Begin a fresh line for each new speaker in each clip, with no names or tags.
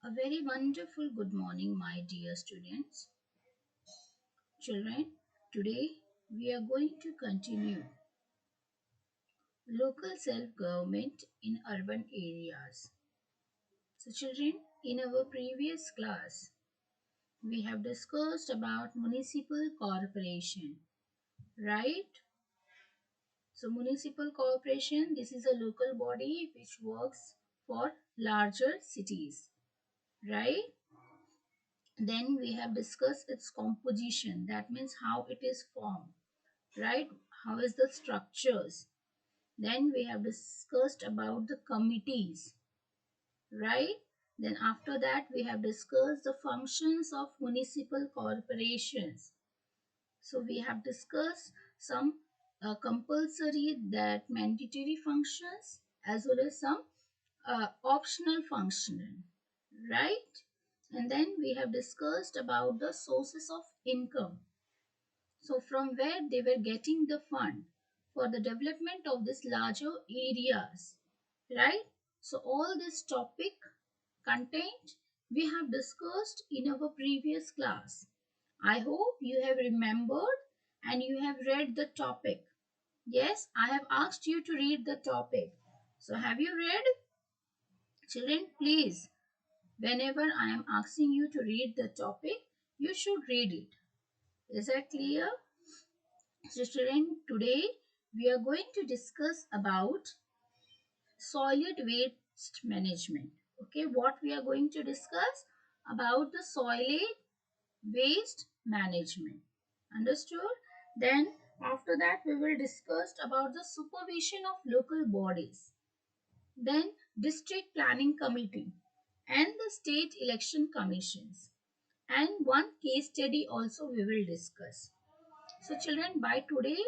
A very wonderful good morning, my dear students. Children, today we are going to continue local self-government in urban areas. So children, in our previous class, we have discussed about municipal corporation, right? So municipal corporation, this is a local body which works for larger cities, right? Then we have discussed its composition, that means how it is formed, right? How is the structures? Then we have discussed about the committees, right? Then after that we have discussed the functions of municipal corporations. So we have discussed some compulsory that mandatory functions as well as some optional function, right? And then we have discussed about the sources of income. So from where they were getting the fund for the development of these larger areas, right? So all this topic content we have discussed in our previous class. I hope you have remembered and you have read the topic. Yes, I have asked you to read the topic. So have you read? Children, please, whenever I am asking you to read the topic, you should read it. Is that clear? So children, today we are going to discuss about solid waste management. Okay, what we are going to discuss about the solid waste management. Understood? Then after that we will discuss about the supervision of local bodies. Then district planning committee and the state election commissions. And one case study also we will discuss. So children, by today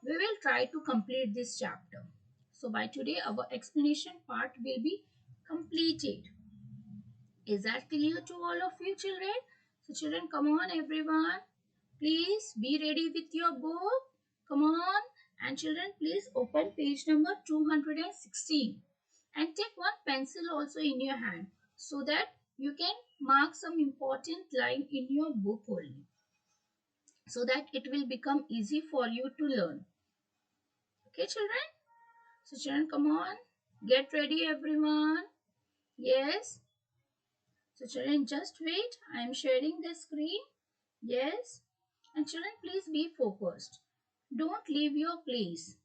we will try to complete this chapter. So by today our explanation part will be completed. Is that clear to all of you children? So children, come on everyone. Please be ready with your book. Come on. And children, please open page number 216 and take one pencil also in your hand so that you can mark some important line in your book only, so that it will become easy for you to learn. Okay children? So children, come on. Get ready everyone. Yes. So children, just wait. I am sharing the screen. Yes. And children, please be focused. Don't leave your place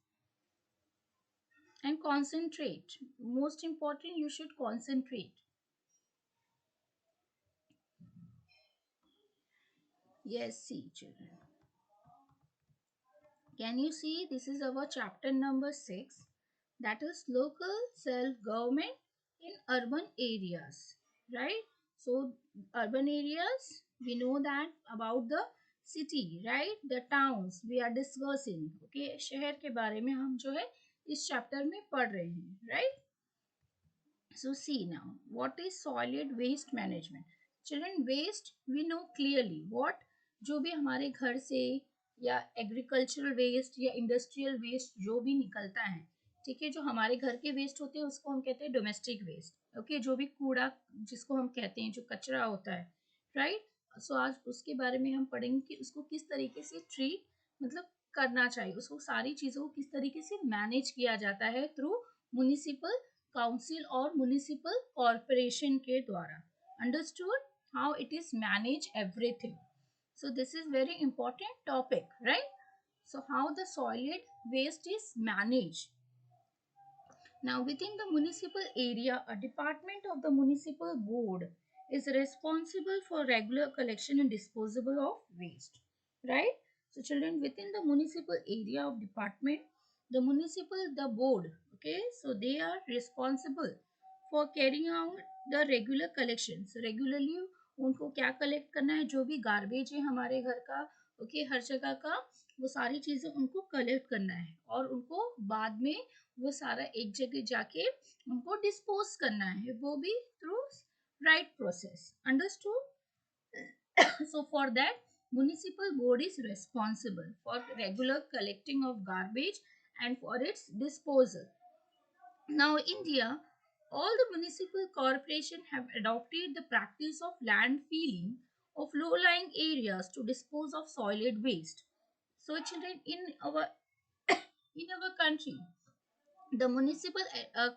and concentrate. Most important, you should concentrate. Yes, see children. Can you see this is our chapter number 6, that is local self-government in urban areas, right? So urban areas, we know that about the city, right? The towns we are discussing. Okay, शहर के बारे में हम जो है इस chapter में पढ़ रहे हैं, right? So see now, what is solid waste management? Children, waste we know clearly. What? जो भी हमारे घर से या एग्रीकल्चरल वेस्ट या इंडस्ट्रियल वेस्ट जो भी निकलता है, ठीक है, जो हमारे घर के वेस्ट होते हैं उसको हम कहते हैं डोमेस्टिक वेस्ट. ओके, जो भी कूड़ा जिसको हम कहते हैं, जो कचरा होता है, राइट. सो आज उसके बारे में हम पढ़ेंगे कि उसको किस तरीके से ट्रीट मतलब करना चाहिए, उसको सारी चीज़ों को किस तरीके से मैनेज किया जाता है थ्रू म्युनिसिपल काउंसिल और म्युनिसिपल कॉरपोरेशन के द्वारा. Understood how it is manage everything. So this is very important topic, right? So how the solid waste is managed. Now within the municipal area, a department of the municipal board is responsible for regular collection and disposal of waste, right? So children, within the municipal area of department, the board, okay, so they are responsible for carrying out the regular collection. So regularly उनको क्या collect करना है, जो भी garbage है हमारे घर का, ओके, हर जगह का, वो सारी चीज़ें उनको कलेक्ट करना है और उनको बाद में वो सारा एक जगह जाके उनको डिस्पोज करना है, वो भी through right process. Understood? So for that, municipal board is responsible for regular collecting of garbage and for its disposal. Now India all the municipal corporation have adopted the practice of land filling of low-lying areas to dispose of solid waste. So children, in our country, the municipal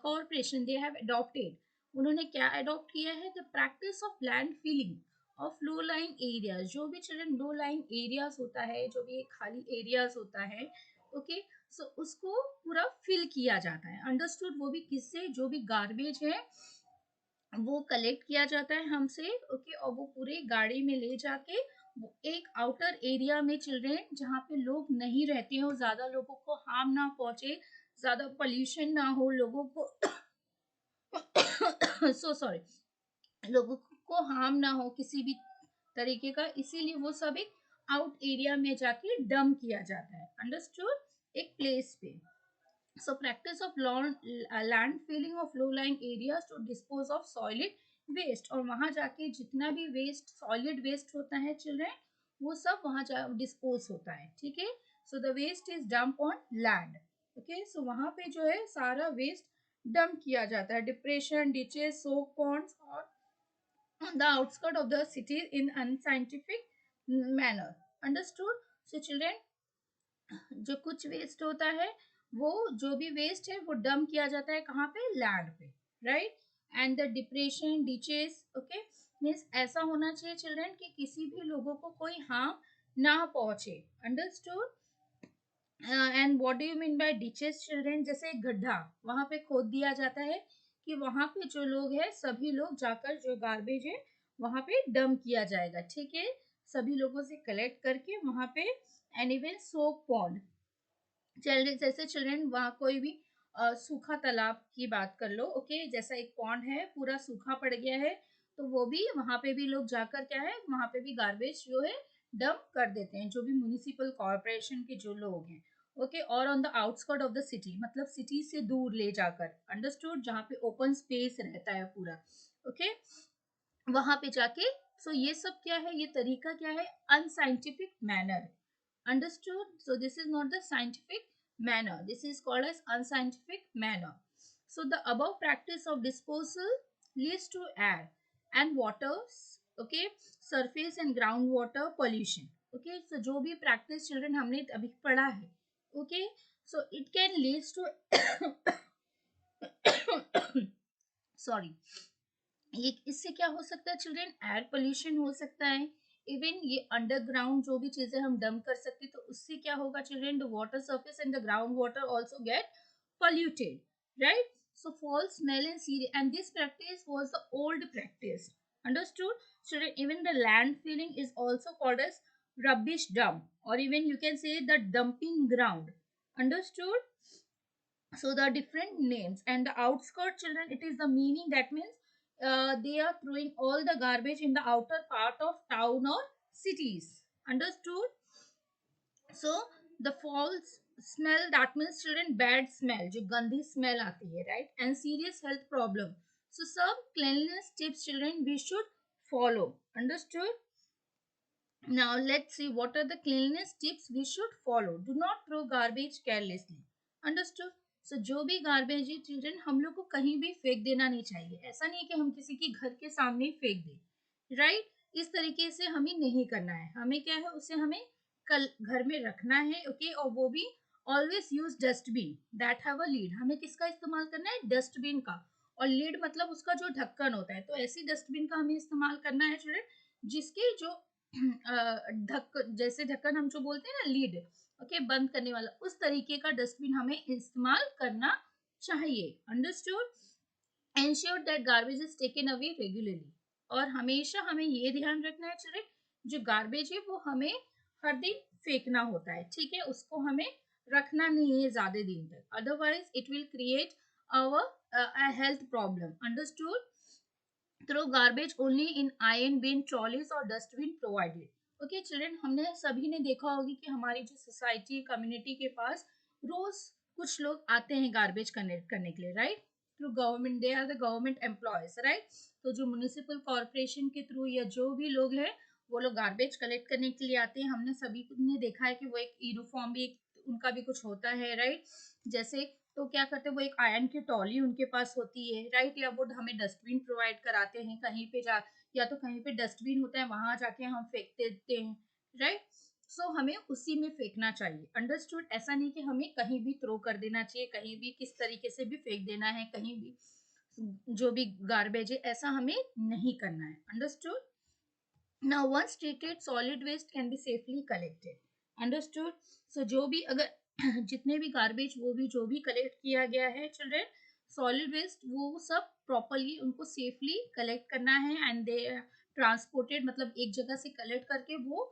corporation, they have adopted, उन्होंने क्या adopt किया है, the practice of land filling of low lying areas. जो भी children लो lying areas होता है, जो भी खाली एरियाज होता है, ओके, सो उसको पूरा फिल किया जाता है. अंडरस्टूड. वो भी किससे, जो भी गार्बेज है वो कलेक्ट किया जाता है हमसे, ओके, और वो पूरे गाड़ी में ले जाके वो एक आउटर एरिया में, चिल्ड्रेन, जहाँ पे लोग नहीं रहते हो, ज्यादा लोगों को हार्म ना पहुंचे, ज्यादा पोल्यूशन ना हो, लोगों को सो सॉरी, लोगों को हार्म ना हो किसी भी तरीके का, इसीलिए वो सब एक आउट एरिया में जाके डंप किया जाता है. अंडरस्टूड. एक प्लेस पे. So practice of land filling of low lying areas to dispose of solid waste, और वहां जाके जितना भी वेस्ट, सॉलिड वेस्ट होता है चिल्ड्रेन, वो सब वहां जा डिस्पोज होता है. ठीक है. So the waste is dump on land. Okay. So वहां पे जो है सारा वेस्ट डंप किया जाता है. डिप्रेशन, डिचेस, सोक पॉन्ड्स, और on the outskirts of the city in unscientific manner. Understood. So children, जो कुछ वेस्ट होता है, वो जो भी वेस्ट है वो डंप किया जाता है कहाँ पे, लैंड पे. Right. And the depression, ditches, okay, means ऐसा होना चाहिए चिल्ड्रन कि किसी भी लोगों को कोई हार्म ना पहुंचे. Understood. And what do you mean bye ditches children, जैसे एक गड्ढा वहां पे खोद दिया जाता है कि वहां पे जो लोग हैं सभी लोग जाकर जो गार्बेज है वहां पे डंप किया जाएगा. ठीक है. सभी लोगों से कलेक्ट करके वहां पे. And even soak pond, children, जैसे चिल्ड्रन वहाँ कोई भी सूखा तालाब की बात कर लो, ओके, जैसा एक पॉन्ड है पूरा सूखा पड़ गया है, तो वो भी वहाँ पे भी लोग जाकर क्या है, वहाँ पे भी गार्बेज जो है डंप कर देते हैं, जो भी म्यूनिसिपल कॉर्पोरेशन के जो लोग हैं. ओके. और on the outskirt of the city, मतलब सिटी से दूर ले जाकर. अंडरस्टूड. जहाँ पे ओपन स्पेस रहता है पूरा. ओके. वहां पे जाके. सो ये सब क्या है, ये तरीका क्या है, unscientific manner. Understood. So this is not the scientific manner. This is called as unscientific manner. So the above practice of disposal leads to air and water, okay, surface and groundwater pollution. Okay. So जो भी practice children हमने अभी पढ़ा है, okay, so it can leads to sorry, ये इससे क्या हो सकता है चिल्ड्रन, एयर पोल्यूशन हो सकता है. इवन ये अंडरग्राउंड जो भी चीजें हम डंप कर सकते हैं, तो उससे क्या होगा children, the water surface and the ground water also get polluted, right? So false smell and serious, and this practice was the old practice. Understood. Children, even the land filling is also called as rubbish dump, or even you can say the dumping ground. Understood. So the different names. And the outskirt children, it is the meaning, that means they are throwing all the garbage in the outer part of town or cities. Understood. So the false smell, that means children bad smell, जो गंदी smell आती है, right? And serious health problem. So some cleanliness tips children we should follow. Understood. Now let's see what are the cleanliness tips we should follow. Do not throw garbage carelessly. Understood? So जो भी garbage है children, हम लोग को कहीं भी फेंक देना नहीं चाहिए. ऐसा नहीं है कि हम किसी के घर के सामने ही फेंक दें. राइट. इस तरीके से हमें नहीं करना है. हमें क्या है, उसे हमें कल घर में रखना है. ओके. और वो भी always use dustbin that have a lead. हमें किसका इस्तेमाल करना है, डस्टबिन का. और लीड मतलब उसका जो ढक्कन होता है, तो ऐसी डस्टबिन का हमें इस्तेमाल करना है चिल्ड्रन, जिसके जो जैसे ढक्कन हम जो बोलते हैं ना, लीड, ओके, बंद करने वाला, उस तरीके का डस्टबिन हमें इस्तेमाल करना चाहिए. Understood. Ensure that garbage is taken away regularly. और हमेशा हमें ये ध्यान रखना है चिल्ड्रन, जो गार्बेज है वो हमें हर दिन फेंकना होता है. ठीक है. उसको हमें रखना नहीं है ज्यादा दिन तक, otherwise it will create our health problem. Understood. Throw garbage only in iron bin, trolleys और डस्टबिन प्रोवाइडेड. ओके चिल्ड्रन, हमने सभी ने देखा होगी कि हमारी जो सोसाइटी, कम्युनिटी के पास रोज कुछ लोग आते हैं गार्बेज कनेक्ट करने के लिए, right? Through government, they are the government employees, right? तो जो म्यूनिसिपल कॉर्पोरेशन के थ्रू या जो भी लोग हैं, वो लोग गार्बेज कलेक्ट करने के लिए आते हैं. हमने सभी ने देखा है कि वो एक यूनिफॉर्म भी, उनका भी कुछ होता है, राइट? जैसे
तो क्या करते हैं, वो एक आयरन की ट्रॉली उनके पास होती है, राइट, या वो हमें डस्टबिन प्रोवाइड कराते हैं कहीं पे जा, या तो कहीं पे डस्टबिन होता है वहां जाके हम फेंक देते हैं, राइट। सो हमें उसी में फेंकना चाहिए, अंडरस्टूड। ऐसा नहीं कि हमें कहीं भी थ्रो कर देना चाहिए, कहीं भी किस तरीके से भी फेंक देना है, कहीं भी जो भी गार्बेज है ऐसा हमें नहीं करना है, understood. Now, once treated, solid waste can be safely collected. Understood? So, जो भी अगर जितने भी गार्बेज वो भी जो भी कलेक्ट किया गया है चिल्ड्रेन, सॉलिड वेस्ट वो सब प्रॉपरली उनको सेफली कलेक्ट करना है, एंड दे ट्रांसपोर्टेड, मतलब एक जगह से कलेक्ट करके वो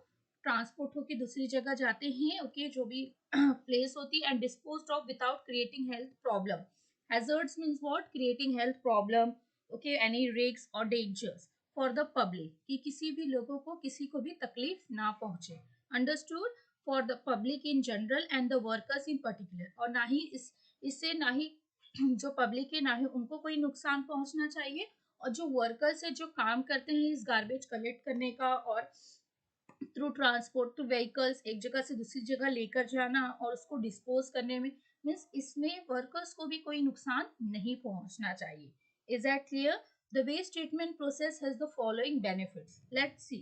ट्रांसपोर्ट होके दूसरी जगह जाते हैं, ओके, जो भी प्लेस होती है, and disposed of without creating health problem. Hazards means what? Creating health problem, okay, any risk और डेंजर्स फॉर द पब्लिक, कि किसी भी लोगों को किसी को भी तकलीफ ना पहुंचे, understood, for the public in general and the workers in particular, और ना ही इससे ना ही जो पब्लिक है ना ही उनको कोई नुकसान पहुंचना चाहिए, और जो वर्कर्स है जो काम करते हैं इस गार्बेज कलेक्ट करने का और थ्रू ट्रांसपोर्ट टू व्हीकल्स एक जगह से दूसरी जगह लेकर जाना और उसको डिस्पोज करने में, मीन्स इसमें वर्कर्स को भी कोई नुकसान नहीं पहुंचना चाहिए। Is that clear? The waste treatment process has the following benefits, let's see.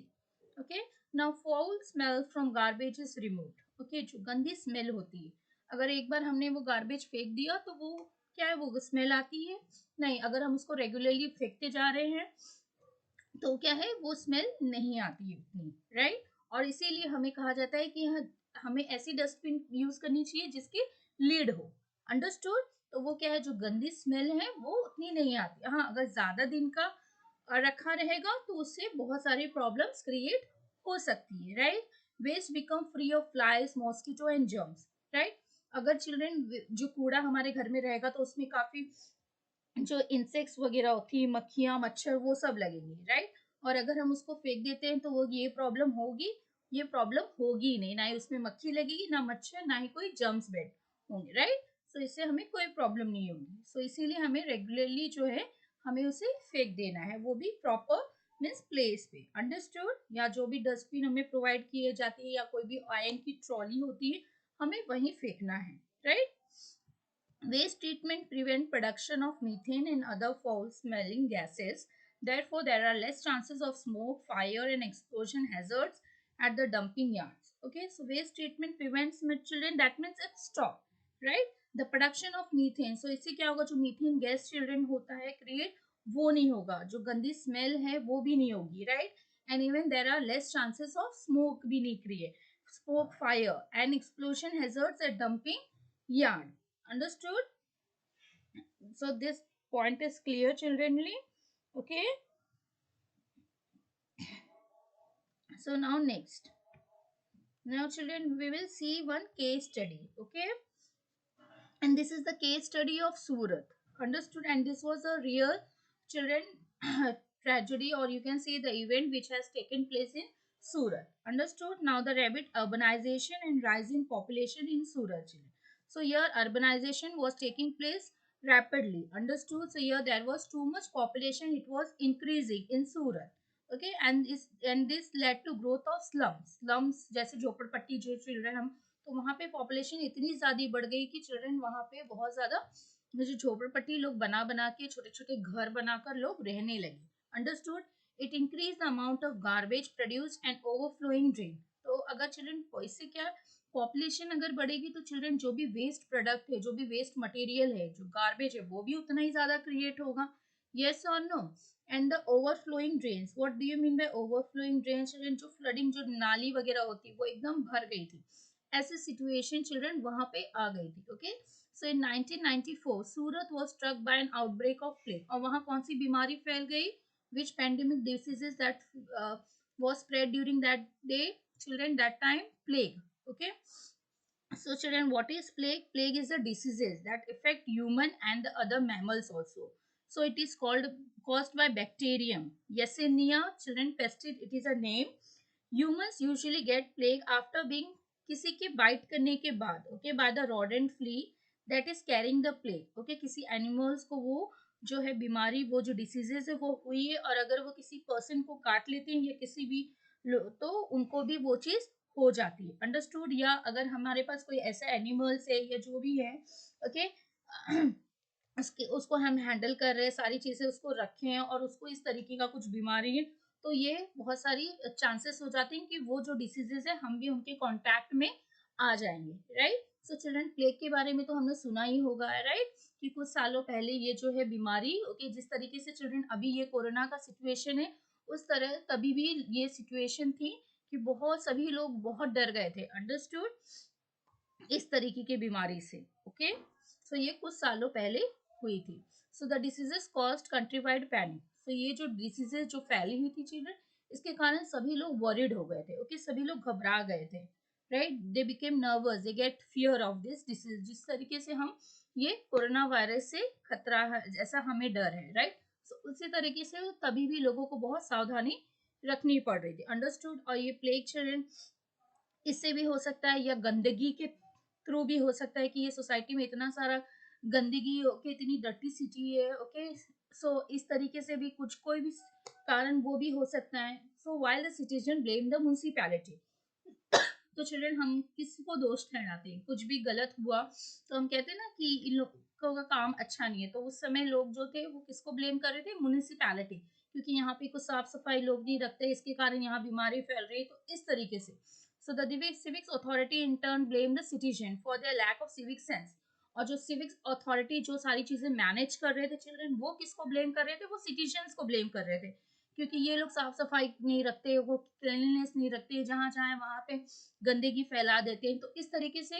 Okay, now foul smell from garbage is removed. Okay, जो गंदी स्मेल होती है, अगर एक बार हमने वो गार्बेज फेंक दिया तो वो क्या है, वो स्मेल आती है नहीं, अगर हम उसको रेगुलरली फेंकते जा रहे हैं तो क्या है, वो स्मेल नहीं आती है उतनी, राइट। और इसीलिए हमें कहा जाता है कि हमें ऐसी डस्टबिन यूज करनी चाहिए जिसकी लीड हो, अंडरस्टूड। तो वो क्या है, जो गंदी स्मेल है वो उतनी नहीं आती। हाँ, अगर ज्यादा दिन का रखा रहेगा तो उससे बहुत सारी प्रॉब्लम्स क्रिएट हो सकती है, right. Waste become free of flies, mosquito and germs, right. अगर चिल्ड्रन जो कूड़ा हमारे घर में रहेगा तो उसमें काफी जो इंसेक्ट्स वगैरह होती है, मक्खियां मच्छर वो सब लगेंगे, राइट। और अगर हम उसको फेंक देते हैं तो वो ये प्रॉब्लम होगी, ये प्रॉब्लम होगी ही नहीं, ना ही उसमें मक्खी लगेगी ना मच्छर ना ही कोई जर्म्स बेड होंगे, राइट। सो इससे हमें कोई प्रॉब्लम नहीं होगी। सो इसीलिए हमें रेगुलरली जो है हमें उसे फेंक देना है, वो भी प्रॉपर मीन्स प्लेस पे, अंडरस्टूड। या जो भी डस्टबिन हमें प्रोवाइड किए जाती है या कोई भी आयरन की ट्रॉली होती है हमें वहीं फेंकना है, right. Waste treatment prevent production of methane and other foul-smelling gases. Therefore, there are less chances of smoke, fire, and explosion hazards at the dumping yards. Okay, so waste treatment prevents children. That means it stop, right? The production of methane. So इससे क्या होगा, जो methane gas children होता है create, वो नहीं होगा, जो गंदी स्मेल है वो भी नहीं होगी, right. And even there are less chances of smoke भी नहीं create, smoke, fire and explosion hazards at dumping yard, understood? So this point is clear, children. Okay, so now next, now children we will see one case study. Okay, and this is the case study of Surat, understood, and this was a real children tragedy, or you can say the event which has taken place in Surat, understood. Now the rapid urbanization and rising population in Surat, children. So here urbanization was taking place rapidly, understood. So here there was too much population, it was increasing in Surat. Okay, and this led to growth of slums जैसे झोपड़पट्टी जो children हम, तो वहाँ पे population इतनी ज्यादा बढ़ गई कि चिल्ड्रन वहाँ पे बहुत ज्यादा जो झोपड़पट्टी लोग बना बना के छोटे छोटे घर बनाकर लोग रहने लगे, understood. It increase the amount of garbage produce and overflowing drain. तो अगर चिल्ड्रन इससे क्या, पॉपुलेशन अगर बढ़ेगी तो चिल्ड्रन जो भी वेस्ट प्रोडक्ट है, जो भी वेस्ट मटेरियल है, जो गार्बेज है, वो भी उतना ही ज्यादा क्रिएट होगा, यस और नो। And the overflowing drains, what do you mean by overflowing drains? जो फ्लडिंग, जो नाली वगैरह होती है वो एकदम भर गई थी, ऐसी सिचुएशन चिल्ड्रन वहां पे आ गई थी। Okay, so in 1994 Surat was struck by an outbreak of plague, और वहां कौन सी बीमारी फैल गई, which pandemic diseases that was spread during that day, children, that time? Plague. Okay, so children, what is plague? Plague is a diseases that affect human and the other mammals also. So it is called, caused by bacterium Yersinia, children, pestis, it is a name. Humans usually get plague after being किसी के bite करने के बाद, okay, by the rodent flea that is carrying the plague. Okay, किसी animals को वो जो है बीमारी, वो जो डिसीजेस है वो हुई है, और अगर वो किसी पर्सन को काट लेते हैं या किसी भी तो उनको भी वो चीज हो जाती है, अंडरस्टूड। या अगर हमारे पास कोई ऐसा एनिमल्स है या जो भी है, ओके, उसको हम हैंडल कर रहे हैं, सारी चीज़ें उसको रखे हैं और उसको इस तरीके का कुछ बीमारी है, तो ये बहुत सारी चांसेस हो जाते हैं कि वो जो डिसीजेज है हम भी उनके कांटेक्ट में आ जाएंगे, राइट। सो चिल्ड्रन, प्लेग के बारे में तो हमने सुना ही होगा, राइट, कि कुछ सालों पहले ये जो है बीमारी, ओके, जिस तरीके से चिल्ड्रन अभी ये कोरोना का सिचुएशन है, उस तरह तभी भी ये सिचुएशन थी कि बहुत सभी लोग बहुत डर गए थे, अंडरस्टूड, इस तरीके की बीमारी से, ओके। सो ये कुछ सालों पहले हुई थी। So the diseases caused country wide panic. So ये जो डिसीजेस जो फैली हुई थी चिल्ड्रन, इसके कारण सभी लोग वरिड हो गए थे, ओके, सभी लोग घबरा गए थे, right, they became nervous, they get fear of this disease, जिस तरीके से हम ये कोरोना वायरस से खतरा है जैसा हमें डर है, राइट। सो उसी तरीके से तभी भी लोगों को बहुत सावधानी रखनी पड़ रही थी, अंडरस्टूड। और ये प्लेग चिल्ड्रन इससे भी हो सकता है या गंदगी के थ्रू भी हो सकता है कि ये सोसाइटी में इतना सारा गंदगी, ओके, इतनी डर्टी सिटी है, ओके। सो इस तरीके से भी कुछ कोई भी कारण वो भी हो सकता है। So while the citizen blame the municipality, तो चिल्ड्रन हम किसको दोष ठहराते हैं, कुछ भी गलत हुआ तो हम कहते हैं ना कि इन लोगों का काम अच्छा नहीं है, तो उस समय लोग जो थे वो किसको ब्लेम कर रहे थे, म्युनिसिपैलिटी, क्योंकि यहाँ पे कुछ साफ सफाई लोग नहीं रखते, इसके कारण यहाँ बीमारी फैल रही है, तो इस तरीके से। So the civics authority in turn blame the citizen for their lack of civic sense, और जो सिविक्स अथॉरिटी जो सारी चीजें मैनेज कर रहे थे चिल्ड्रन, वो किसको ब्लेम कर रहे थे, वो सिटीजन्स को ब्लेम कर रहे थे, क्योंकि ये लोग साफ सफाई नहीं रखते, वो क्लीनलीनेस नहीं रखते, जहाँ चाहे वहां पे गंदगी फैला देते हैं, तो इस तरीके से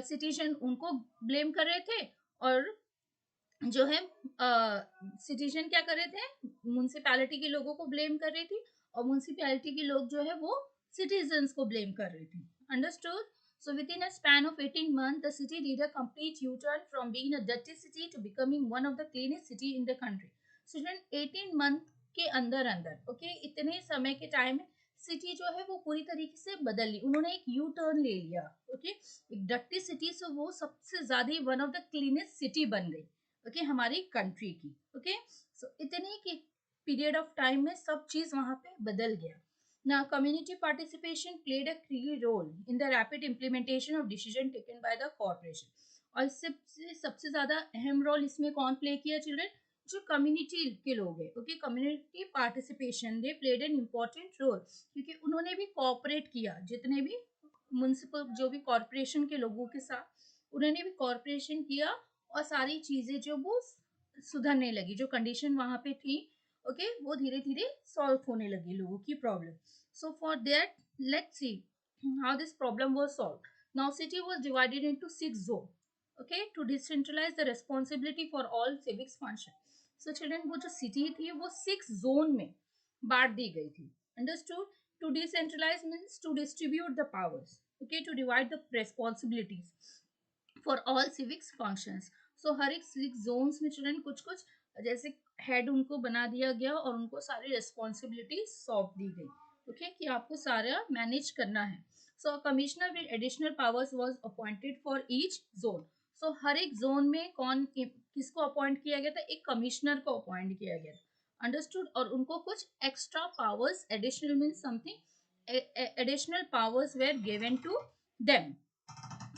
सिटीजन उनको ब्लेम कर रहे थे, और जो है सिटीजन क्या कर रहे थे, म्यूनसिपैलिटी के लोगों को ब्लेम कर रही थी, और म्यूनसिपैलिटी के लोग जो है वो सिटीजन्स को ब्लेम कर रहे थे, understood. So within a span of 18 months, the city did a complete U-turn from being a dirty city to becoming one of the cleanest city in the country. So 18 month के अंदर अंदर, okay, इतने समय के time में city जो है वो पूरी तरीके से बदल ली, उन्होंने एक यू टर्न ले लिया, ओके, एक डर्टी सिटी से वो सबसे ज्यादा one of the cleanest city बन गई, ओके, हमारी कंट्री की, ओके। सो इतने की पीरियड ऑफ टाइम में सब चीज वहां पे बदल गया। Now, community participation played a key role in the rapid implementation of decision taken by the corporation. और सबसे सबसे ज्यादा अहम रोल इसमें कौन प्ले किया चिल्ड्रन, जो कम्युनिटी के लोग हैं, okay, community participation, they played an important role, क्योंकि उन्होंने भी कोऑपरेट किया, जितने भी म्यूनसिपल जो भी कॉरपोरेशन के लोगों के साथ उन्होंने भी कॉरपोरेशन किया, और सारी चीजें जो वो सुधरने लगी, जो कंडीशन वहां पे थी, ओके, वो धीरे धीरे सॉल्व होने लगी लोगों की problem. So for that, let's see how this problem was solve. Now city was divided into 6 zone, okay, to decentralise the responsibility for all civics function. So children, वो जो सिटी थी वो 6 जोन में बांट दी गई थी, understood. To decentralise means to distribute the powers, okay, to divide the responsibilities for all civics functions. So हर एक 6 जोन्स में चिल्ड्रन कुछ कुछ जैसे हेड उनको बना दिया गया, और उनको सारी रिस्पॉन्सिबिलिटी सौंप दी गई, ओके, कि आपको सारा मैनेज करना है। So commissioner with additional powers was appointed for each zone. So हर एक जोन में कौन किसको अपॉइंट किया गया था, एक कमिश्नर को अपॉइंट किया गया, अंडरस्टूड, और उनको कुछ extra powers, additional means something, additional powers were given to them.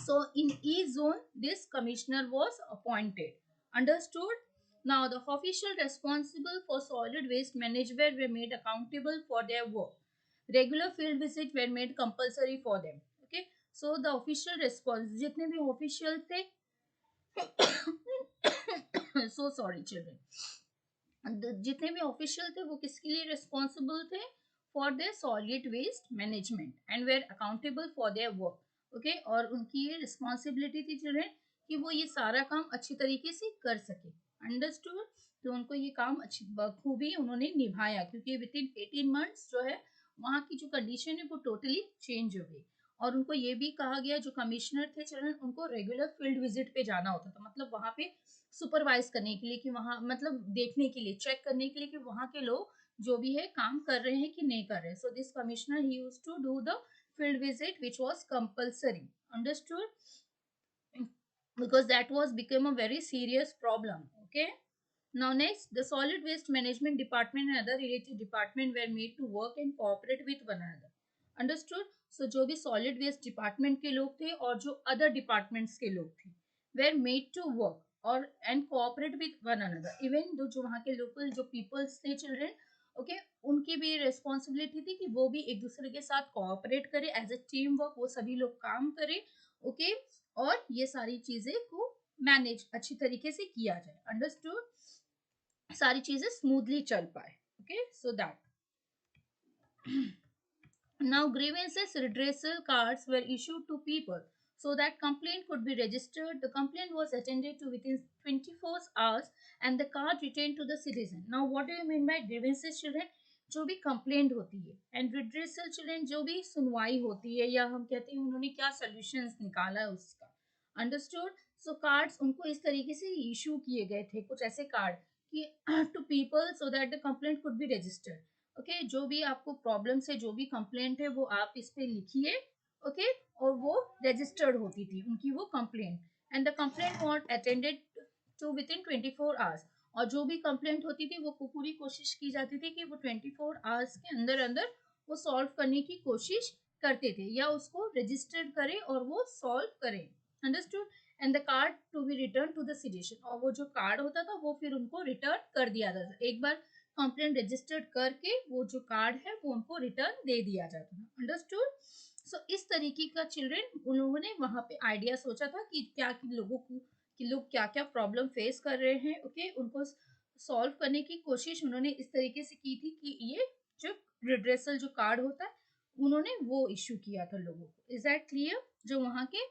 So in each zone, this commissioner was appointed. Understood? Now the official responsible for solid waste management were made accountable for their work. Regular field visits were made compulsory for them. Okay. So the official response, जितने भी official थे, so sorry children, जितने भी official थे वो किसके लिए responsible थे, for their solid waste management and were accountable for their work, okay, और उनकी ये रिस्पॉन्सिबिलिटी थी चिल्ड्रन कि वो ये सारा काम अच्छी तरीके से कर सके, अंडरस्टूड। तो उनको ये काम अच्छी बखूबी उन्होंने निभाया, क्योंकि विद इन 18 मंथ्स जो है वहाँ की जो कंडीशन है वो टोटली चेंज हो गई। और उनको ये भी कहा गया, जो कमिश्नर थे चिल्ड्रन, उनको रेगुलर फील्ड विजिट पे जाना होता था, मतलब वहाँ पे सुपरवाइज करने के लिए, कि वहाँ मतलब देखने के लिए, चेक करने के लिए कि वहाँ के लोग जो भी है काम कर रहे हैं कि नहीं कर रहे। So this commissioner he used to do the field visit which was compulsory, understood, because that was become a very serious problem, okay. Now next, the solid waste management department and other related department were made to work and cooperate with one another, understood. So जो भी solid waste department के लोग थे और जो other departments के लोग थे were made to work और and cooperate with one another. Even दो जो वहाँ के लोकल जो पीपल्स थे चिल्ड्रन, ओके, उनकी भी रिस्पॉन्सिबिलिटी थी कि वो भी एक दूसरे के साथ कोऑपरेट करे, एज अ टीम वर्क वो सभी लोग काम करें, ओके, और ये सारी चीजें को मैनेज अच्छी तरीके से किया जाए, अंडरस्टूड, सारी चीजें स्मूथली चल पाए, okay, so that now grievances redressal cards were issued to people so that complaint could be registered. The complaint was attended to within 24 hours and the card returned to the citizen. Now what do you mean by grievances children? जो भी complaint होती है, and redressal children जो भी सुनवाई होती है, या हम कहते हैं उन्होंने क्या सोल्यूशंस निकाला है उसका, अंडरस्टूड। सो कार्ड्स उनको इस तरीके से इशू किए गए थे, कुछ ऐसे कार्ड कि to people so that the complaint could be registered, okay, जो भी आपको प्रॉब्लम से जो भी कंप्लेंट है वो आप इस पे लिखिए, ओके, और वो रजिस्टर्ड होती थी उनकी वो complaint, and the complaint was attended to with in 24 hours, और जो भी कंप्लेंट होती थी वो पूरी कोशिश की जाती थी कि वो 24 आवर्स के अंदर अंदर वो सॉल्व करने की कोशिश करते थे, या उसको रजिस्टर्ड करें और वो सॉल्व करें, understood, and the card to be return to the citizen, और वो जो कार्ड होता था वो फिर उनको रिटर्न कर दिया जाता था, एक बार कंप्लेंट रजिस्टर्ड करके वो जो कार्ड है वो उनको रिटर्न दे दिया जाता था, अंडरस्टूड। सो इस तरीके का चिल्ड्रन उन्होंने वहां पे आइडिया सोचा था कि क्या कि लोगों को कि लोग क्या क्या प्रॉब्लम फेस कर रहे हैं, ओके, उनको सॉल्व करने की कोशिश उन्होंने इस तरीके से की थी कि ये जो रिड्रेसल जो कार्ड होता है उन्होंने वो इशू किया था लोगों को, इज दैट क्लियर, जो वहाँ के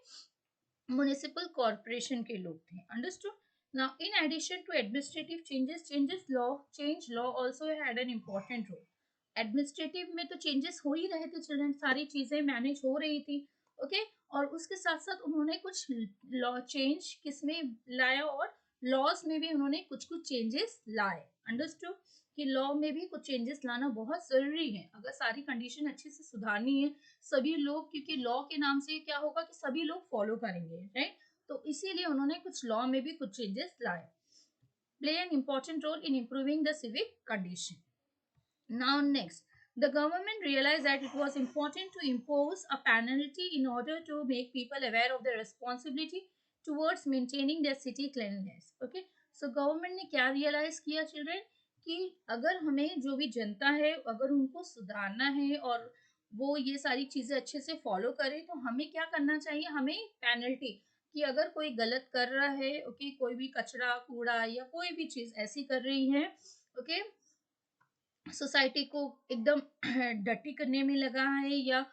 म्युनिसिपल कॉर्पोरेशन के लोग थे, understood. Now, in addition to administrative change law also had an important role. Administrative में तो चेंजेस हो ही रहे थे चिल्ड्रन, सारी चीजें मैनेज हो रही थी, ओके, और उसके साथ साथ उन्होंने कुछ लॉ चेंज किसमें लाया, और लॉज में भी उन्होंने कुछ कुछ चेंजेस लाए, अंडरस्टूड, कि लॉ में भी कुछ चेंजेस लाना बहुत जरूरी है अगर सारी कंडीशन अच्छे से सुधारनी है सभी लोग, क्योंकि लॉ के नाम से क्या होगा कि सभी लोग फॉलो करेंगे, राइट, तो इसीलिए उन्होंने कुछ लॉ में भी कुछ चेंजेस लाए, play an important role in improving the civic condition. Now next, the government realized that it was important to impose a penalty in order to make people aware of their responsibility towards maintaining their city cleanliness. Okay, so government ने क्या realize किया children कि अगर हमें जो भी जनता है अगर उनको सुधारना है और वो ये सारी चीजें अच्छे से फॉलो करे तो हमें क्या करना चाहिए, हमें पेनल्टी, कि अगर कोई गलत कर रहा है, ओके, कोई भी कचरा कूड़ा या कोई भी चीज ऐसी कर रही है, ओके, सोसाइटी को एकदम डर्टी करने में लगा है, या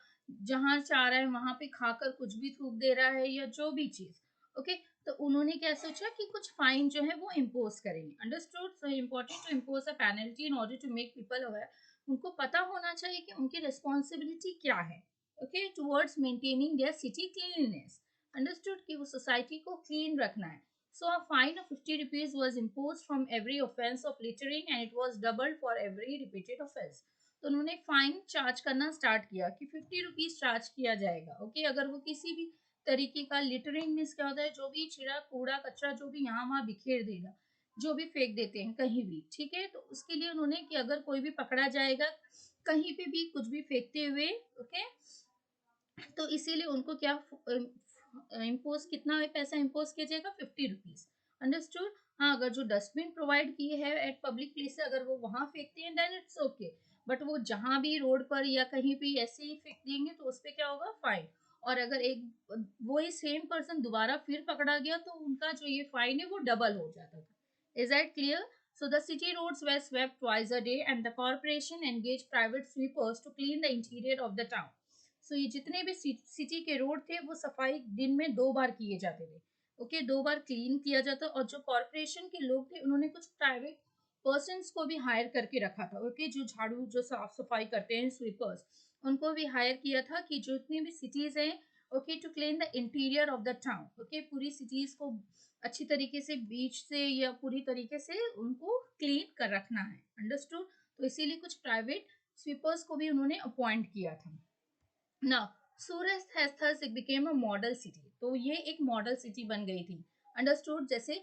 जहां चाह रहा है वहां पे खाकर कुछ भी थूक दे रहा है या जो भी चीज, ओके, तो उन्होंने क्या सोचा कि कुछ फाइन जो है वो इम्पोज करेंगे, understood. So important to impose a penalty in order to make people aware, उनको पता होना चाहिए कि उनकी रिस्पॉन्सिबिलिटी क्या है, okay, towards maintaining their city cleanliness, understood, कि वो सोसाइटी को क्लीन रखना है। So a fine of 50 rupees was imposed from every offence of littering and it was doubled for every repeated offence. तो उन्होंने फाइन चार्ज करना start किया कि 50 रुपीज चार्ज किया जाएगा, ओके, अगर वो किसी भी तरीके का लिटरिंग मीन्स क्या होता है, जो भी चिड़ा कूड़ा कचरा जो भी यहाँ वहाँ बिखेर देगा, जो भी फेंक देते हैं कहीं भी, ठीक है, तो उसके लिए उन्होंने कि अगर कोई भी पकड़ा जाएगा कहीं पे भी कुछ भी फेंकते हुए, ओके, तो इसीलिए उनको क्या इम्पोज कितना पैसा इम्पोज किया जाएगा, 50 रुपीज, अंडरस्टूड। हाँ, अगर जो डस्टबिन प्रोवाइड किए हैं एट पब्लिक प्लेस अगर वो वहां फेंकते हैं देन इट्स ओके, बट वो जहां भी रोड पर या कहीं भी ऐसे ही फेंक देंगे तो उस पर क्या होगा, फाइन, और अगर एक वही सेम पर्सन दोबारा फिर पकड़ा गया तो उनका जो ये फाइन है वो डबल हो जाता था, is that clear. So the city roads were swept twice a day and the corporation engaged private sweepers to clean the interior of the town. सो ये जितने भी सिटी के रोड थे वो सफाई दिन में 2 बार किए जाते थे, ओके, 2 बार क्लीन किया जाता, और जो कॉरपोरेशन के लोग थे उन्होंने कुछ प्राइवेट पर्सन को भी हायर करके रखा था, ओके, जो झाड़ू जो साफ सफाई करते हैं स्वीपर्स, उनको भी हायर किया था कि जो जितनी भी सिटीज हैं, okay, to clean the interior of the town, okay, पूरी सिटीज को अच्छी तरीके से बीच से या पूरी तरीके से उनको क्लीन कर रखना है, अंडरस्टूड, तो इसीलिए कुछ प्राइवेट स्वीपर्स को भी उन्होंने अपॉइंट किया था। Now, Surat has thus it became a model city. तो ये एक मॉडल सिटी बन गई थी, अंडरस्टूड, जैसे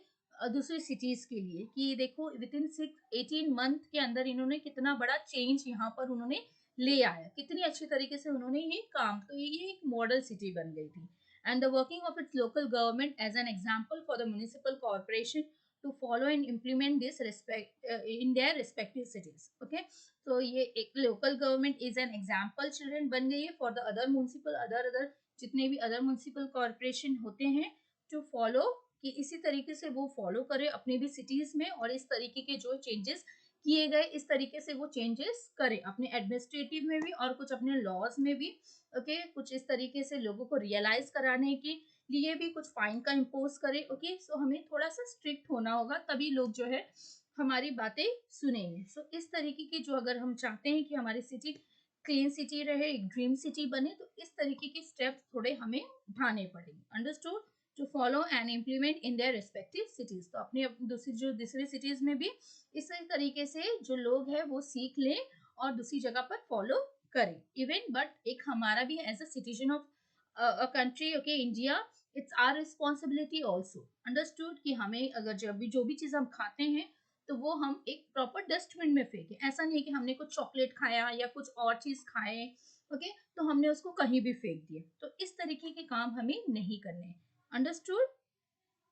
दूसरी सिटीज के लिए कि देखो विद इन 18 मंथ के अंदर इन्होंने कितना बड़ा चेंज यहाँ पर उन्होंने ले आया, कितनी अच्छी तरीके से उन्होंने ये काम, तो ये एक मॉडल सिटी बन गई थी। and the working of its local government as an example for the municipal corporation to follow and implement this respect in their respective cities. Okay, so ये एक local government is an example children बन गई है for the other municipal other जितने भी other municipal corporation होते हैं to follow, कि इसी तरीके से वो फॉलो करे अपने भी सिटीज में, और इस तरीके के जो चेंजेस किए गए इस तरीके से वो चेंजेस करे अपने एडमिनिस्ट्रेटिव में भी और कुछ अपने लॉज में भी। ओके, कुछ इस तरीके से लोगों को रियलाइज कराने के लिए भी कुछ फाइन का इम्पोज करे। ओके, सो हमें थोड़ा सा स्ट्रिक्ट होना होगा, तभी लोग जो है हमारी बातें सुनेंगे। सो इस तरीके की जो, अगर हम चाहते हैं कि हमारी सिटी क्लीन सिटी रहे, एक ड्रीम सिटी बने, तो इस तरीके के स्टेप्स थोड़े हमें उठाने पड़ेंगे। Understood, to follow and implement in their respective cities. तो अपने दूसरी सिटीज में भी इसी तरीके से जो लोग हैं वो सीख लें और दूसरी जगह पर फॉलो करें इवन। बट एक हमारा भी as a citizen of a country, okay, India, it's our responsibility also. Understood, कि हमें अगर जब भी जो भी चीज़ हम खाते हैं तो वो हम एक प्रॉपर डस्टबिन में फेंकें। ऐसा नहीं है कि हमने कुछ चॉकलेट खाया या कुछ और चीज़ खाए, ओके, तो हमने उसको कहीं भी फेंक दिया। तो इस तरीके के काम हमें नहीं करने हैं। अंडरस्टूड,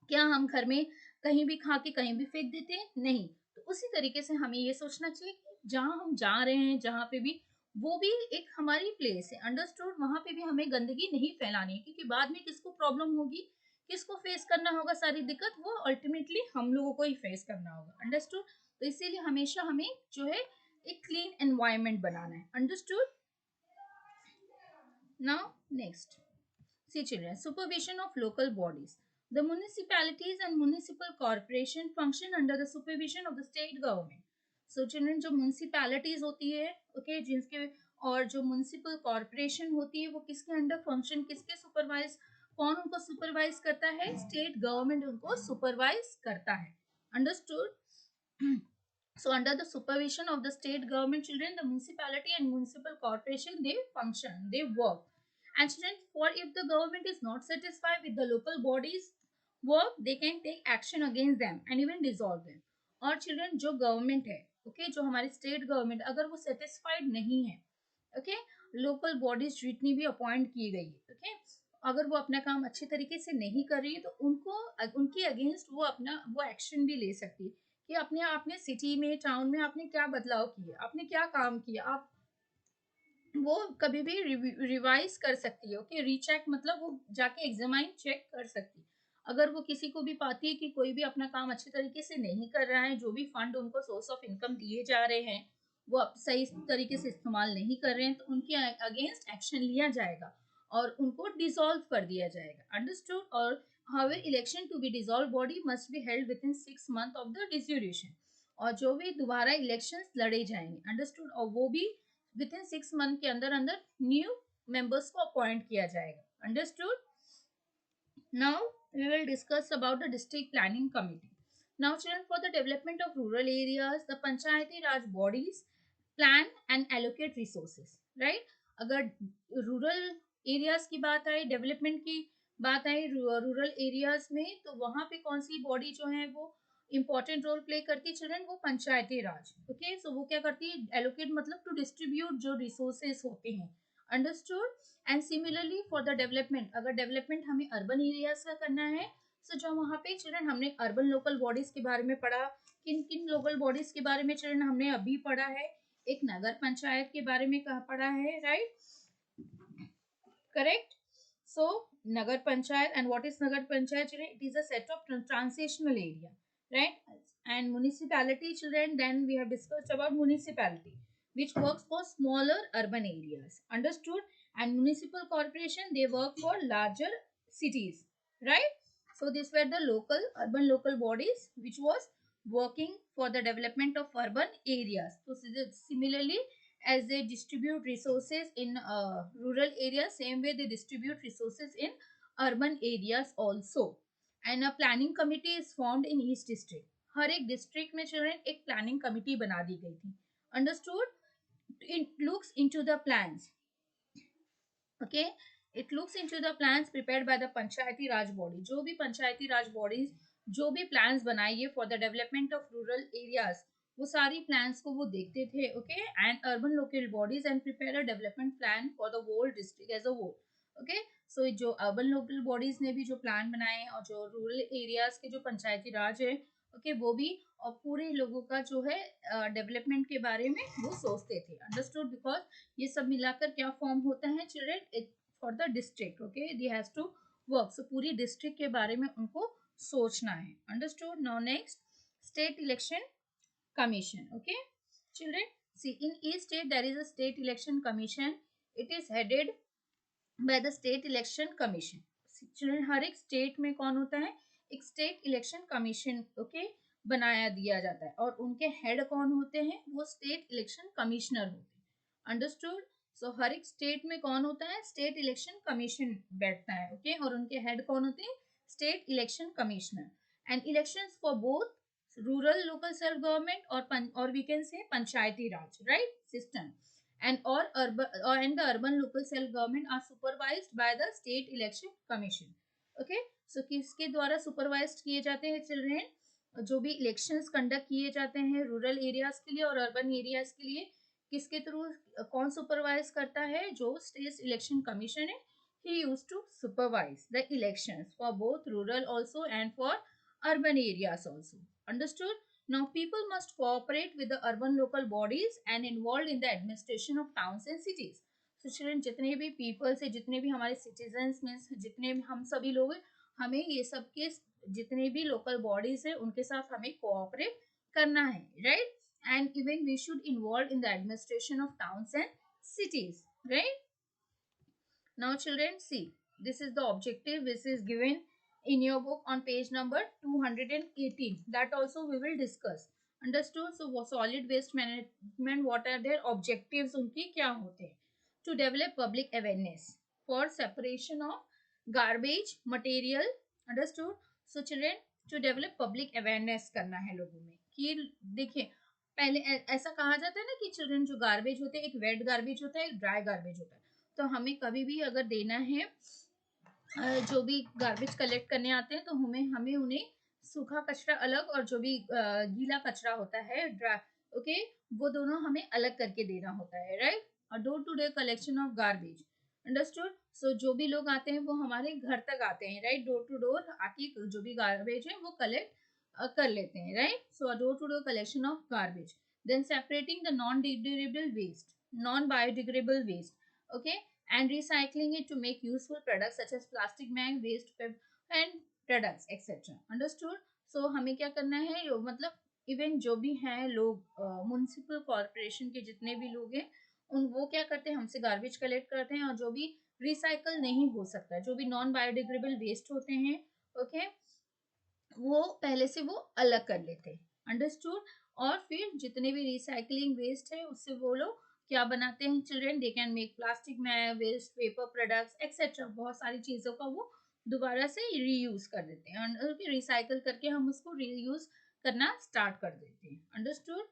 क्या हम घर में कहीं भी खा के कहीं भी फेंक देते हैं? नहीं। तो उसी तरीके से हमें ये सोचना चाहिए कि जहाँ हम जा रहे हैं, जहाँ पे भी, वो भी एक हमारी प्लेस है। अंडरस्टूड, वहाँ पे भी हमें गंदगी नहीं फैलानी है, क्योंकि बाद में किसको प्रॉब्लम होगी, किसको फेस करना होगा सारी दिक्कत, वो अल्टीमेटली हम लोगों को ही फेस करना होगा। अंडरस्टूड, तो इसीलिए हमेशा हमें जो है एक क्लीन एनवायरनमेंट बनाना है। Understood. Now, next. See children, supervision of local bodies. The municipalities and municipal corporation function under the supervision of the state government. So children, जो municipalities होती है, okay, जिनके, और जो municipal corporation होती है, वो किसके अंडर फंक्शन, किसके सुपरवाइज, कौन उनको सुपरवाइज करता है? स्टेट गवर्नमेंट उनको सुपरवाइज करता है। Understood. So under the supervision of the state government, children, the municipality and municipal corporation, they function, they work. And children, for if the government is not satisfied with the local bodies work, they can take action against them and even dissolve them. और children, जो government है, okay, जो हमारी state government, अगर वो satisfied नहीं है, okay, local bodies जितनी भी अपॉइंट की गई है, ओके, अगर वो अपना काम अच्छे तरीके से नहीं कर रही है, तो उनको, उनके अगेंस्ट वो अपना वो एक्शन भी ले सकती है कि अपने आपने सिटी में, टाउन में आपने क्या बदलाव किए, आपने क्या काम किया, आप वो कभी भी रिवाइज कर सकती है। ओके, रीचेक मतलब वो जाके एग्जामाइन चेक कर सकती है। अगर वो किसी को भी पाती है कि कोई भी अपना काम अच्छे तरीके से नहीं कर रहा है, जो भी फंड उनको सोर्स ऑफ इनकम दिए जा रहे हैं वो अब सही तरीके से इस्तेमाल नहीं कर रहे हैं, तो उनके अगेंस्ट एक्शन लिया जाएगा और उनको डिसॉल्व कर दिया जाएगा। अंडरस्टूड। और how election to be dissolve body must be held with in 6 months of the dissolution. और जो भी दोबारा इलेक्शंस लड़े जाएंगे, अंडरस्टूड, और वो भी विद इन 6 month के अंदर अंदर न्यू मेंबर्स को अपॉइंट किया जाएगा। Understood. Now we will discuss about the district planning committee. Now children, for the development of rural areas, the Panchayati Raj bodies plan and allocate resources, right? अगर rural areas की बात आई, development की बात आई rural areas में, तो वहाँ पे कौन सी बॉडी जो है वो इंपॉर्टेंट रोल प्ले करती है चिल्ड्रन? वो पंचायती राज। ओके, सो वो क्या करती है? एलोकेट मतलब टू डिस्ट्रीब्यूट जो रिसोर्सेज होते हैं। Understood. And similarly for the development, अगर डेवलपमेंट हमें अर्बन एरियाज का करना है, सो जो वहाँ पे चिल्ड्रन हमने अर्बन लोकल बॉडीज के बारे में पढ़ा, किन किन लोकल बॉडीज के बारे में चिल्ड्रन हमने अभी पढ़ा है, एक नगर पंचायत के बारे में कहा पढ़ा है, right? Correct. So nagar panchayat, and what is nagar panchayat children? It is a set of transitional area, right? And municipality children, then we have discussed about municipality which works for smaller urban areas. Understood? And municipal corporation, they work for larger cities, right? So these were the local urban local bodies which was working for the development of urban areas. So similarly, as they distribute resources in rural areas, same way they distribute resources in urban areas also. And a planning committee is formed in each district. हर एक district में children एक planning committee बना दी गई थी। Understood. It looks into the plans, okay, it looks into the plans prepared by the Panchayati Raj body. जो भी Panchayati Raj bodies जो भी प्लान्स बनाइए for the development of rural areas, वो सारी प्लान्स को वो देखते थे। Okay, and urban local bodies and prepare a development plan for the whole district as a whole. Okay. So जो अर्बन लोकल बॉडीज ने भी जो प्लान बनाए हैं और जो रूरल एरियाज के जो पंचायती राज है, ओके, वो भी और पूरे लोगों का जो है डेवलपमेंट के बारे में वो सोचते थे। अंडरस्टूड? बिकॉज ये सब मिलाकर क्या फॉर्म होता है children, for the district, okay, they has to work. So पूरी डिस्ट्रिक्ट के बारे में उनको सोचना है। Understood? Now next, state election commission. Okay, children, see, in each state there is a state election commission. It is headed by the state election commission. Children, हर एक state में कौन होता है? एक स्टेट इलेक्शन कमीशन, ओके, बनाया दिया जाता है और उनके हेड कौन होते हैं? वो स्टेट इलेक्शन कमिश्नर होते हैं। अंडरस्टूड? सो हर एक स्टेट में कौन होता है? स्टेट इलेक्शन कमीशन बैठता है, ओके, और उनके हेड कौन होते हैं? State election commissioner. And elections for both rural local self government और we can say Panchayati Raj, right, system, and or urban and the urban local self government are supervised by the state election commission. Okay, so किसके द्वारा supervise किए जाते हैं children? जो भी elections conduct किए जाते हैं रूरल एरियाज के लिए और अर्बन एरियाज के लिए, किसके थ्रू, कौन सुपरवाइज करता है? जो स्टेट इलेक्शन कमीशन है, he used to supervise the elections for both rural also and for urban areas also. Understood? Now, people must cooperate with the urban local bodies and involved in the administration of towns and cities. So, children, जितने भी peoples है, जितने भी हमारे citizens में, जितने भी हम सभी लोग हैं, हमें ये सब के जितने भी local bodies है, उनके साथ हमें cooperate करना है, right? And even we should involve in the administration of towns and cities, right? Now, children, see, this is the objective which is given in your book on page number 218. That also we will discuss. Understood? So, solid waste management, what are their objectives? उनकी क्या होते हैं? To develop public awareness for separation of garbage material. Understood? So, children, to develop public awareness करना है लोगों में कि देखिए, पहले ऐसा कहा जाता है ना कि चिल्ड्रन, जो गार्बेज होते हैं, एक वेट गार्बेज होता है, एक ड्राई गार्बेज होता है। तो हमें कभी भी अगर देना है, जो भी गार्बेज कलेक्ट करने आते हैं, तो हमें हमें उन्हें सूखा कचरा अलग और जो भी गीला कचरा होता है ओके, वो दोनों हमें अलग करके देना होता है, राइट? और door to door collection of garbage. Understood? So जो भी लोग आते हैं वो हमारे घर तक आते हैं, राइट? डोर टू डोर आके जो भी गार्बेज है वो कलेक्ट कर लेते हैं, right? So door to door collection of garbage, then separating the non degradable waste, non biodegradable waste, okay, and recycling it to make useful products such as plastic bag, waste paper and products etc. Understood? So हमें क्या करना है, मतलब even जो भी हैं लोग municipal corporation के जितने भी लोग हैं, उन वो क्या करते हैं, हमसे गार्बेज कलेक्ट करते हैं और जो भी रिसाइकल नहीं हो सकता, जो भी नॉन बायोडिग्रेडेबल वेस्ट होते हैं, ओके, वो पहले से वो अलग कर लेते हैं। अंडरस्टूड? और फिर जितने भी रिसाइकलिंग वेस्ट है उससे वो लोग क्या बनाते हैं children? They can make plastic में वेस्ट, पेपर प्रोडक्ट्स एक्सेट्रा, बहुत सारी चीज़ों का वो दोबारा से रीयूज कर देते हैं। रिसाइकल करके हम उसको रीयूज करना स्टार्ट कर देते हैं। अंडरस्टूड?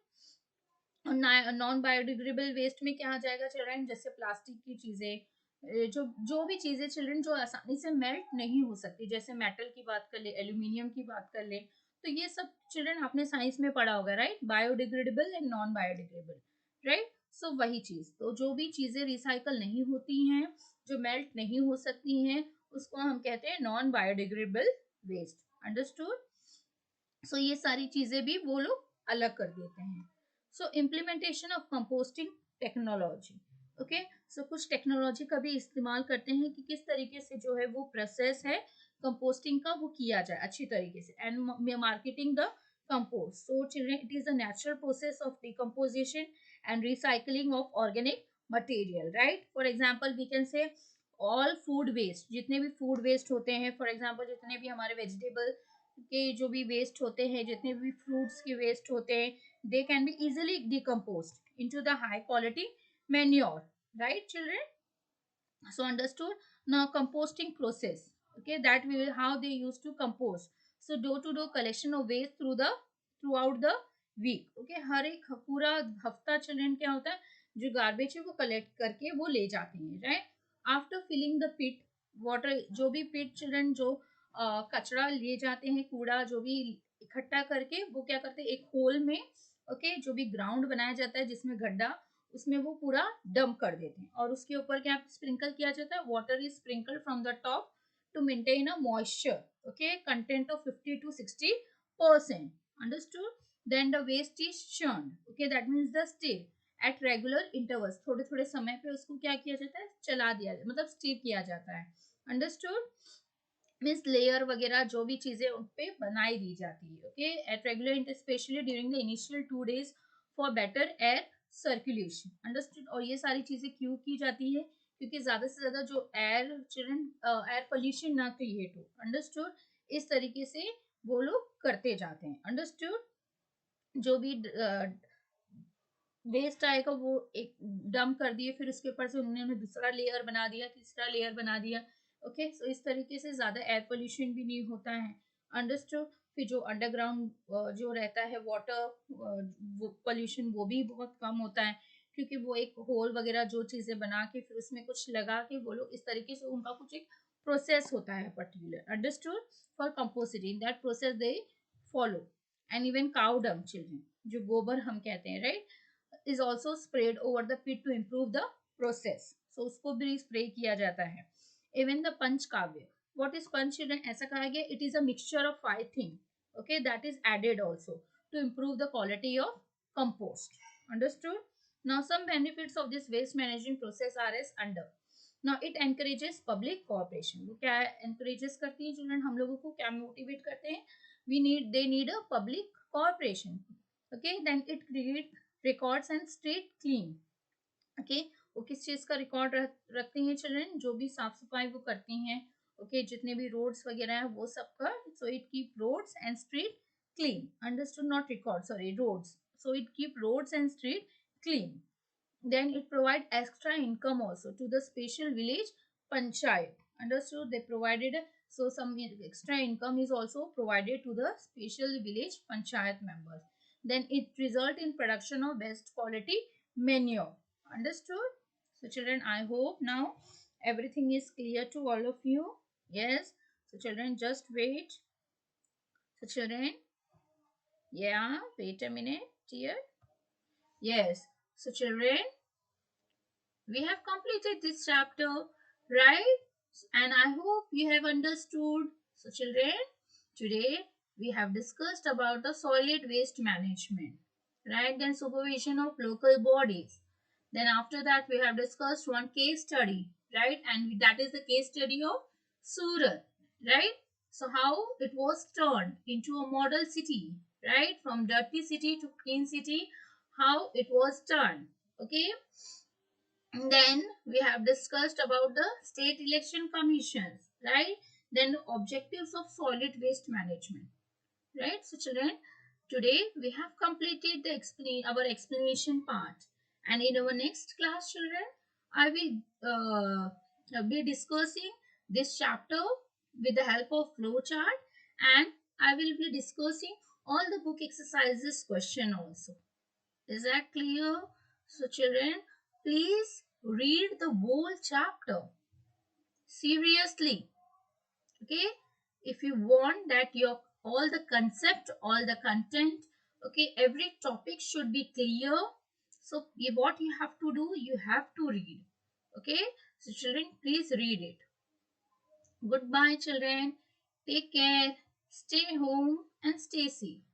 और नॉन बायोडिग्रेडेबल वेस्ट में क्या आ जाएगा चिल्ड्रन? जैसे प्लास्टिक की चीज़ें, जो जो भी चीज़ें चिल्ड्रन जो आसानी से मेल्ट नहीं हो सकती, जैसे मेटल की बात कर ले, एल्यूमिनियम की बात कर ले, तो ये सब चिल्ड्रन आपने साइंस में पढ़ा होगा, right? Biodegradable and non biodegradable, right? So वही चीज़, तो जो भी चीज़ें रिसाइकल नहीं होती हैं, जो मेल्ट नहीं हो सकती हैं, उसको हम कहते हैं नॉन बायोडिग्रेडेबल वेस्ट। अंडरस्टूड? सो ये सारी चीज़ें भी वो लोग अलग कर देते हैं। So implementation of composting technology, okay, so कुछ टेक्नोलॉजी का भी इस्तेमाल करते हैं कि किस तरीके से जो है वो प्रोसेस है कंपोस्टिंग का वो किया जाए अच्छी तरीके से, and marketing the compost. So children, it is a natural process of decomposition and recycling of organic material, right? For example we can say all food waste, जितने भी फूड वेस्ट होते हैं, फॉर एग्जाम्पल जितने भी हमारे vegetable के जो भी वेस्ट होते हैं, जितने भी फ्रूट्स के वेस्ट होते हैं, they can be easily decomposed into the high quality manure, right children? So understood? Now composting process, okay, that we will how they used to compost. So door to door collection of waste throughout the week, okay, हर एक पूरा हफ्ता children क्या होता है, जो garbage है वो collect करके वो ले जाते हैं, right? After filling the pit water, जो भी पिट चिल्ड्रन जो कचरा ले जाते हैं, कूड़ा जो भी इकट्ठा करके वो क्या करते हैं, एक होल में, ओके, जो भी ग्राउंड बनाया जाता है जिसमें गड्ढा, उसमें वो पूरा डंप कर देते हैं और उसके ऊपर क्या स्प्रिंकल किया जाता है, water is sprinkle from the top to maintain a moisture, okay, content of 50 to 60%. Understood? Then the waste is churned, okay, that means the stir at regular intervals, थोड़े थोड़े समय पे उसको क्या किया जाता है, चला दिया, मतलब स्टीर किया जाता है. अंडरस्टूड? मीन्स लेयर वगैरह जो भी चीजें उन पे बनाई दी जाती है, okay, at regular specially during the initial 2 days for better air circulation. Understood? और ये सारी चीजें क्यों की जाती है, क्योंकि ज्यादा से ज्यादा जो एयर चिल्ड्रन एयर पोल्यूशन ना क्रिएट हो. अंडरस्टूड? इस तरीके से वो लोग करते जाते हैं. अंडरस्टूड? जो भी वेस्ट आएगा वो एक डंप कर दिए, फिर उसके ऊपर से उन्होंने दूसरा लेयर बना दिया, तीसरा लेयर बना दिया. ओके, सो इस तरीके से ज्यादा एयर पोल्यूशन भी नहीं होता है. अंडरस्टूड? फिर जो अंडरग्राउंड जो रहता है वाटर पोल्यूशन वो भी बहुत कम होता है, क्योंकि वो एक होल वगैरह जो चीजें बना के फिर उसमें कुछ लगा के वो लोग इस तरीके से, उनका कुछ एक प्रोसेस होता है particular. Understood? For compositing that process they follow. And even cow dung children, जो गोबर हम कहते हैं, right, is also sprayed over the pit to improve the process. So उसको भी स्प्रे किया जाता है. Even the पंच काव्य, what is पंच children, ऐसा कहा गया, it is a mixture of 5 things, okay, that is added also to improve the quality of compost. Understood? Now some benefits of this waste management process are as under. Now it encourages public cooperation. वो क्या encourages करती है children, हम लोगों को क्या motivate करते हैं, they need a public cooperation. Okay, then it creates records and state clean. Okay, वो किस चीज का रिकॉर्ड रखते हैं चिल्ड्रन, जो भी साफ सफाई वो करती हैं, ओके, जितने भी रोड्स वगैरह हैं वो सबका. So it keep roads and street clean. Understood? Not record, sorry, roads. So it keep roads and street clean. Then it provide extra income also to the special village panchayat. Understood? They provided, so some extra income is also provided to the special village panchayat members. Then it result in production of best quality manure. Understood? So children, I hope now everything is clear to all of you. Yes. So children, just wait. So children, yeah, wait a minute, dear. Yes. So children, we have completed this chapter, right? And I hope you have understood. So children, today we have discussed about the solid waste management, right? Then supervision of local bodies. Then after that we have discussed one case study, right? And that is the case study of Surat, right? So how it was turned into a model city, right? From dirty city to clean city, how it was turned. Okay. And then we have discussed about the state election commissions, right? Then the objectives of solid waste management, right? So children, today we have completed the our explanation part, and in our next class, children, I will be discussing this chapter with the help of flowchart, and I will be discussing all the book exercises question also. Is that clear? So children, please read the whole chapter seriously. Okay? If you want that your all the concept, all the content, okay, every topic should be clear. So what you have to do, you have to read. Okay? So children, please read it. Goodbye children. Take care. Stay home and stay safe.